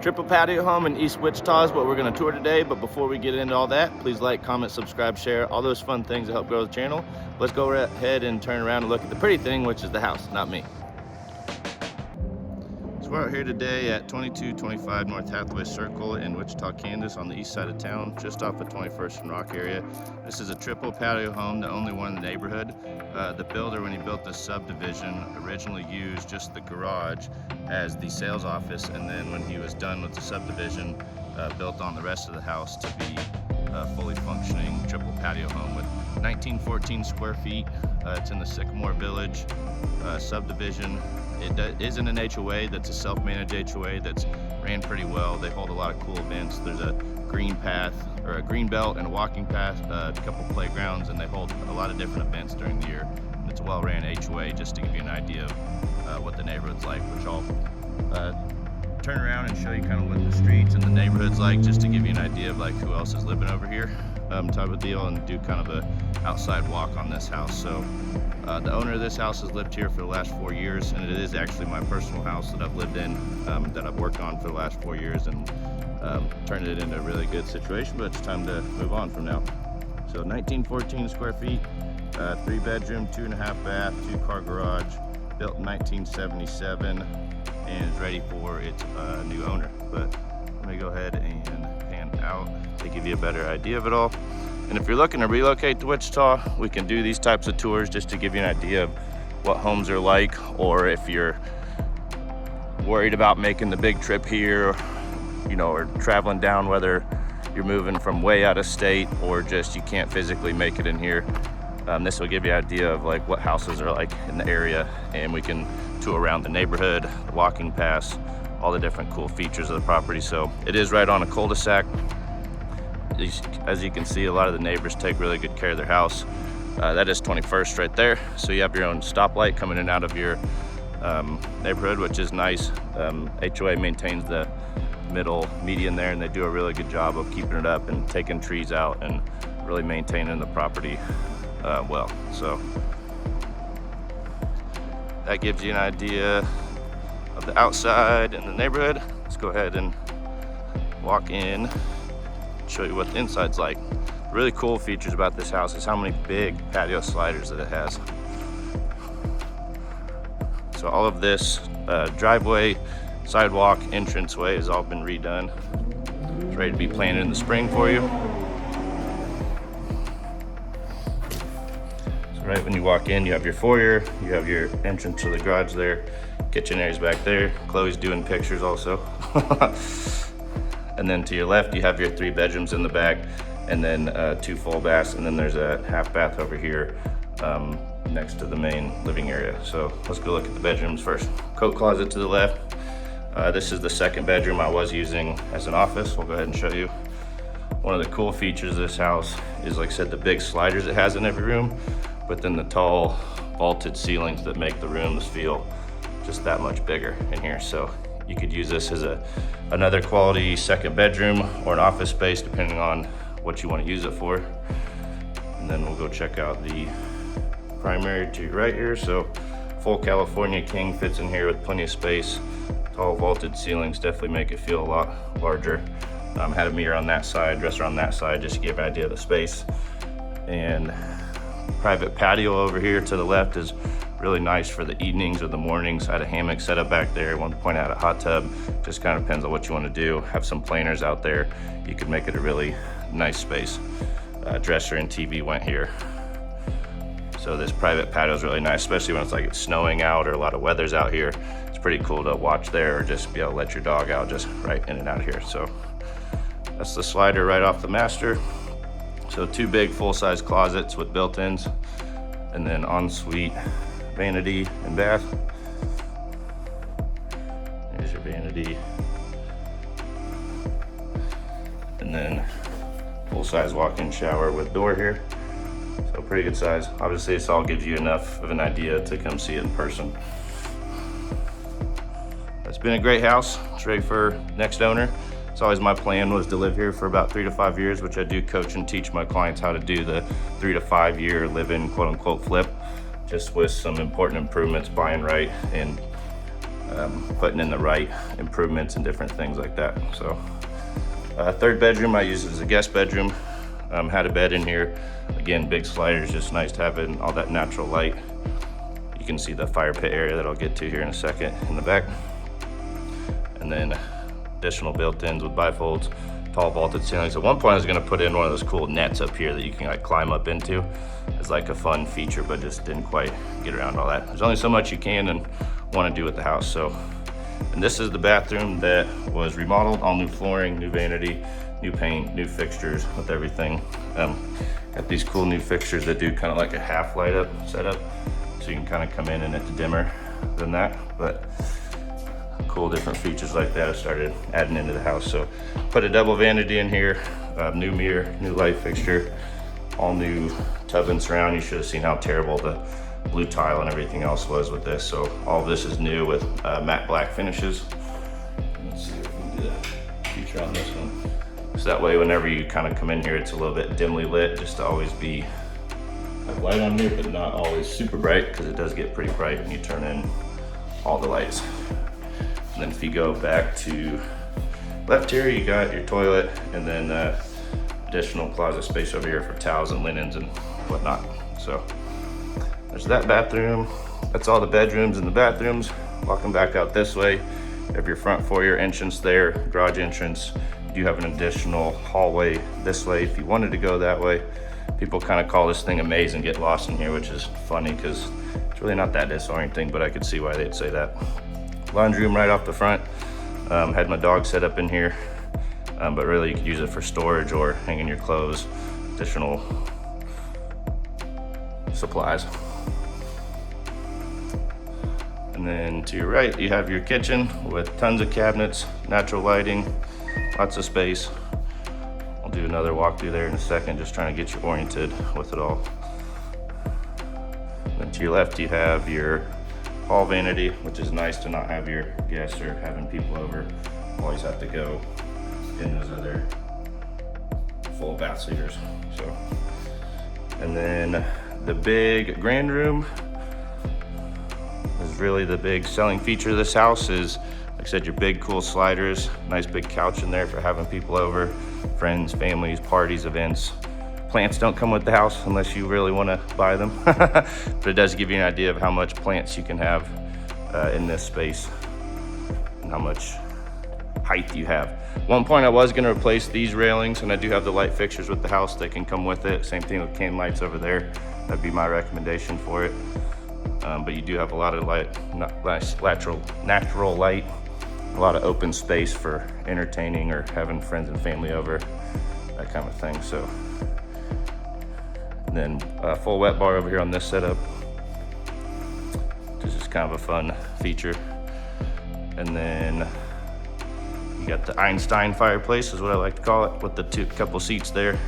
Triple patio home in East Wichita is what we're going to tour today, but before we get into all that, please like, comment, subscribe, share, all those fun things that help grow the channel. Let's go ahead and turn around and look at the pretty thing, which is the house, not me. So we're out here today at 2225 North Hathway Circle in Wichita, Kansas, on the east side of town, just off of 21st and Rock area. This is a triple patio home, the only one in the neighborhood. The builder, when he built this subdivision, originally used just the garage as the sales office, and then when he was done with the subdivision, built on the rest of the house to be a fully functioning triple patio home with 1914 square feet. It's in the Sycamore Village subdivision. It isn't an HOA, that's a self-managed HOA that's ran pretty well. They hold a lot of cool events. There's a green path, or a green belt and a walking path, a couple playgrounds, and they hold a lot of different events during the year. And it's a well-ran HOA, just to give you an idea of what the neighborhood's like, which I'll turn around and show you kind of what the streets and the neighborhood's like, just to give you an idea of like who else is living over here, type of deal, and do kind of a outside walk on this house. So the owner of this house has lived here for the last 4 years, and it is actually my personal house that I've lived in, that I've worked on for the last 4 years, and turned it into a really good situation, but it's time to move on from now. So 1914 square feet, 3 bedroom, 2.5 bath, 2-car garage, built in 1977, and is ready for its new owner. But let me go ahead and pan out to give you a better idea of it all. And if you're looking to relocate to Wichita, we can do these types of tours just to give you an idea of what homes are like, or if you're worried about making the big trip here, you know, or traveling down, whether you're moving from way out of state or just you can't physically make it in here. This will give you an idea of like what houses are like in the area, and we can tour around the neighborhood, the walking paths, all the different cool features of the property. So it is right on a cul-de-sac. As you can see, a lot of the neighbors take really good care of their house. That is 21st right there. So you have your own stoplight coming in and out of your neighborhood, which is nice. HOA maintains the middle median there, and they do a really good job of keeping it up and taking trees out and really maintaining the property well. So that gives you an idea of the outside and the neighborhood. Let's go ahead and walk in, show you what the inside's like. Really cool features about this house is how many big patio sliders that it has. So all of this driveway, sidewalk, entranceway has all been redone. It's ready to be planted in the spring for you. So right when you walk in, you have your foyer, you have your entrance to the garage there, kitchen area's back there. Chloe's doing pictures also. And then to your left, you have your 3 bedrooms in the back, and then 2 full baths, and then there's a half bath over here next to the main living area. So let's go look at the bedrooms first. Coat closet to the left. This is the 2nd bedroom I was using as an office. We'll go ahead and show you. One of the cool features of this house is, like I said, the big sliders it has in every room, but then the tall vaulted ceilings that make the rooms feel just that much bigger in here. So you could use this as another quality 2nd bedroom or an office space, depending on what you want to use it for. And then we'll go check out the primary to your right here. So full California king fits in here with plenty of space. Tall vaulted ceilings definitely make it feel a lot larger. Had a mirror on that side, dresser on that side, just to give an idea of the space. And private patio over here to the left is really nice for the evenings or the mornings. I had a hammock set up back there. At one point I had a hot tub. Just kind of depends on what you want to do. Have some planers out there. You could make it a really nice space. Dresser and TV went here. So this private patio is really nice, especially when it's snowing out or a lot of weather's out here. It's pretty cool to watch there, or just be able to let your dog out just right in and out of here. So that's the slider right off the master. So 2 big full-size closets with built-ins, and then ensuite vanity and bath. There's your vanity. And then full-size walk-in shower with door here. So pretty good size. Obviously this all gives you enough of an idea to come see it in person. It's been a great house. It's ready for next owner. It's always my plan was to live here for about 3 to 5 years, which I do coach and teach my clients how to do the 3 to 5 year live-in quote-unquote flip, just with some important improvements, buying right, and putting in the right improvements and different things like that. So third bedroom I use as a guest bedroom. Had a bed in here. Again, big sliders, just nice to have it in all that natural light. You can see the fire pit area that I'll get to here in a second in the back. And then additional built-ins with bifolds, tall vaulted ceilings. At one point I was gonna put in one of those cool nets up here that you can like climb up into. It's like a fun feature, but just didn't quite get around all that. There's only so much you can and wanna do with the house. So, and this is the bathroom that was remodeled, all new flooring, new vanity, new paint, new fixtures with everything. Got these cool new fixtures that do kind of like a half light up setup. So you can kind of come in and it's dimmer than that, but cool different features like that I started adding into the house. So put a double vanity in here, new mirror, new light fixture, all new tub and surround. You should have seen how terrible the blue tile and everything else was with this. So all of this is new with matte black finishes. Let's see if we can do that feature on this one. So that way whenever you kind of come in here, it's a little bit dimly lit, just to always be light on here, but not always super bright, because it does get pretty bright when you turn in all the lights. And then if you go back to left here, you got your toilet, and then additional closet space over here for towels and linens and whatnot. So there's that bathroom. That's all the bedrooms and the bathrooms. Walking back out this way, you have your front foyer entrance there, garage entrance. You do have an additional hallway this way if you wanted to go that way. People kind of call this thing a maze and get lost in here, which is funny because it's really not that disorienting, but I could see why they'd say that. Laundry room right off the front. Had my dog set up in here, but really you could use it for storage or hanging your clothes, additional supplies. And then to your right, you have your kitchen with tons of cabinets, natural lighting, lots of space. I'll do another walkthrough there in a second, just trying to get you oriented with it all. Then to your left, you have your hall vanity, which is nice to not have your guests or having people over. Always have to go in those other full bath seaters. So, and then the big grand room is really the big selling feature of this house. Is, like I said, your big cool sliders, nice big couch in there for having people over, friends, families, parties, events. Plants don't come with the house unless you really want to buy them, but it does give you an idea of how much plants you can have in this space and how much height you have. At one point I was going to replace these railings, and I do have the light fixtures with the house that can come with it. Same thing with cane lights over there. That'd be my recommendation for it. But you do have a lot of light, nice natural light, a lot of open space for entertaining or having friends and family over, that kind of thing. So, and then full wet bar over here on this setup. This is kind of a fun feature. And then you got the Einstein fireplace, is what I like to call it, with the couple seats there.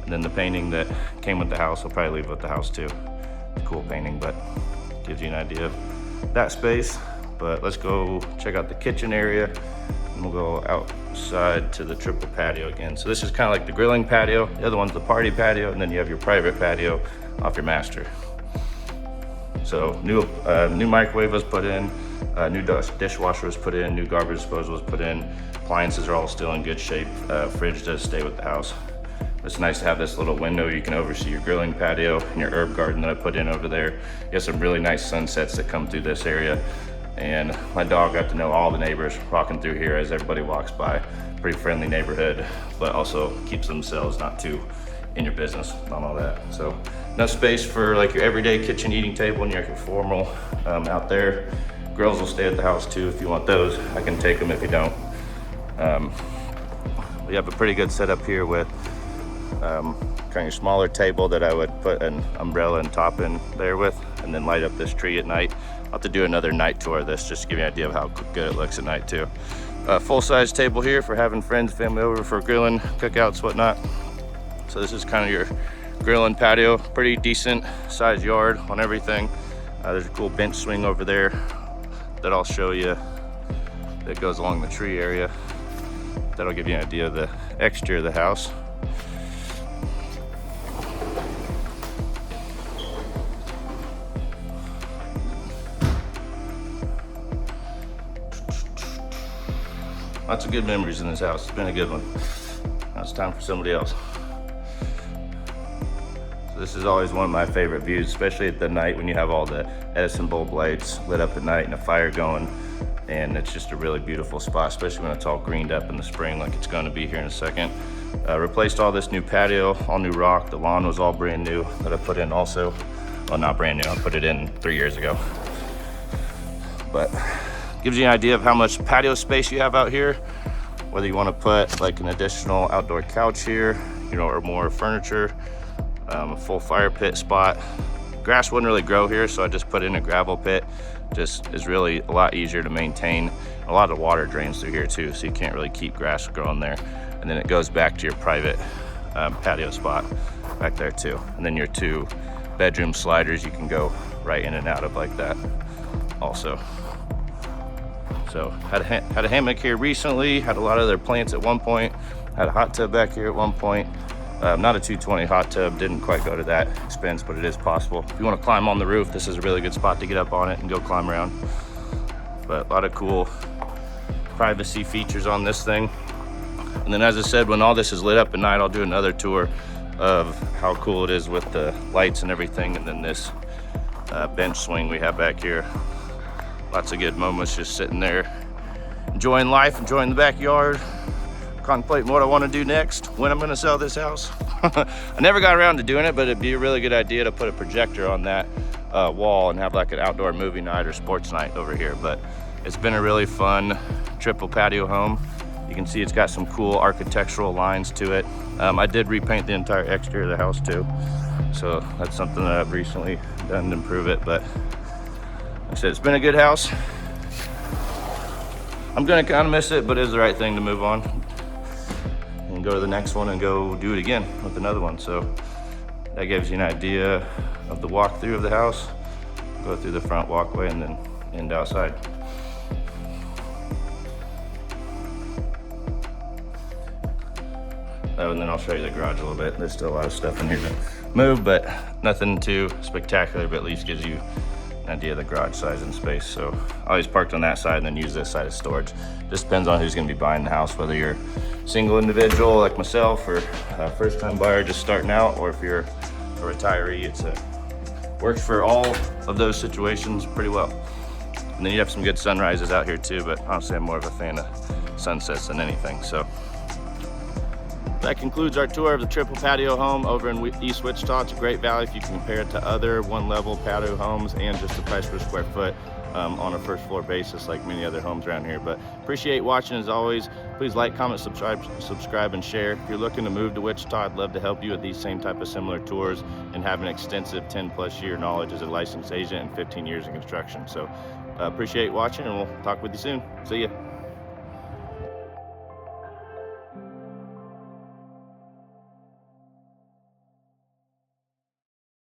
And then the painting that came with the house, I'll probably leave with the house too. It's a cool painting, but gives you an idea of that space. But let's go check out the kitchen area, and we'll go outside to the triple patio again. So this is kind of like the grilling patio. The other one's the party patio, and then you have your private patio off your master. So new microwave was put in, new dishwasher was put in, new garbage disposal was put in. Appliances are all still in good shape. Fridge does stay with the house. It's nice to have this little window. You can oversee your grilling patio and your herb garden that I put in over there. You have some really nice sunsets that come through this area. And my dog got to know all the neighbors walking through here as everybody walks by. Pretty friendly neighborhood, but also keeps themselves not too in your business on all that. So enough space for like your everyday kitchen eating table and your formal out there. Grills will stay at the house too if you want those. I can take them if you don't. We have a pretty good setup here with kind of smaller table that I would put an umbrella and top in there with, and then light up this tree at night. I'll have to do another night tour of this just to give you an idea of how good it looks at night too. Full-size table here for having friends, family over for grilling, cookouts, whatnot. So this is kind of your grilling patio. Pretty decent sized yard on everything. There's a cool bench swing over there that I'll show you that goes along the tree area. That'll give you an idea of the exterior of the house. Lots of good memories in this house. It's been a good one. Now it's time for somebody else. So this is always one of my favorite views, especially at the night when you have all the Edison bulb lights lit up at night and a fire going. And it's just a really beautiful spot, especially when it's all greened up in the spring like it's going to be here in a second. Replaced all this new patio, all new rock. The lawn was all brand new that I put in also. Well, not brand new, I put it in 3 years ago. But gives you an idea of how much patio space you have out here. Whether you want to put like an additional outdoor couch here, you know, or more furniture, a full fire pit spot. Grass wouldn't really grow here, so I just put in a gravel pit. Just is really a lot easier to maintain. A lot of water drains through here too, so you can't really keep grass growing there. And then it goes back to your private patio spot back there too. And then your 2 bedroom sliders you can go right in and out of like that also. So had a hammock here recently, had a lot of their plants at one point, had a hot tub back here at one point. Not a 220 hot tub, didn't quite go to that expense, but it is possible. If you want to climb on the roof, this is a really good spot to get up on it and go climb around. But a lot of cool privacy features on this thing. And then as I said, when all this is lit up at night, I'll do another tour of how cool it is with the lights and everything. And then this bench swing we have back here. Lots of good moments just sitting there, enjoying life, enjoying the backyard, contemplating what I want to do next, when I'm going to sell this house. I never got around to doing it, but it'd be a really good idea to put a projector on that wall and have like an outdoor movie night or sports night over here. But it's been a really fun triple patio home. You can see it's got some cool architectural lines to it. I did repaint the entire exterior of the house too, so that's something that I've recently done to improve it. But like I said, it's been a good house. I'm gonna kind of miss it, but it's the right thing to move on and go to the next one and go do it again with another one. So that gives you an idea of the walkthrough of the house. Go through the front walkway and then end outside. Oh, and then I'll show you the garage a little bit. There's still a lot of stuff in here to move, but nothing too spectacular, but at least gives you an idea of the garage size and space. So I always parked on that side and then use this side as storage. Just depends on who's gonna be buying the house, whether you're a single individual like myself or a first-time buyer just starting out, or if you're a retiree. Works for all of those situations pretty well. And then you have some good sunrises out here too, but honestly I'm more of a fan of sunsets than anything. So that concludes our tour of the triple patio home over in East Wichita. It's a great value if you compare it to other one-level patio homes, and just the price per square foot on a first floor basis like many other homes around here. But appreciate watching as always. Please like, comment, subscribe, and share. If you're looking to move to Wichita, I'd love to help you with these same type of similar tours and have an extensive 10+ year knowledge as a licensed agent and 15 years in construction. So appreciate watching, and we'll talk with you soon. See ya.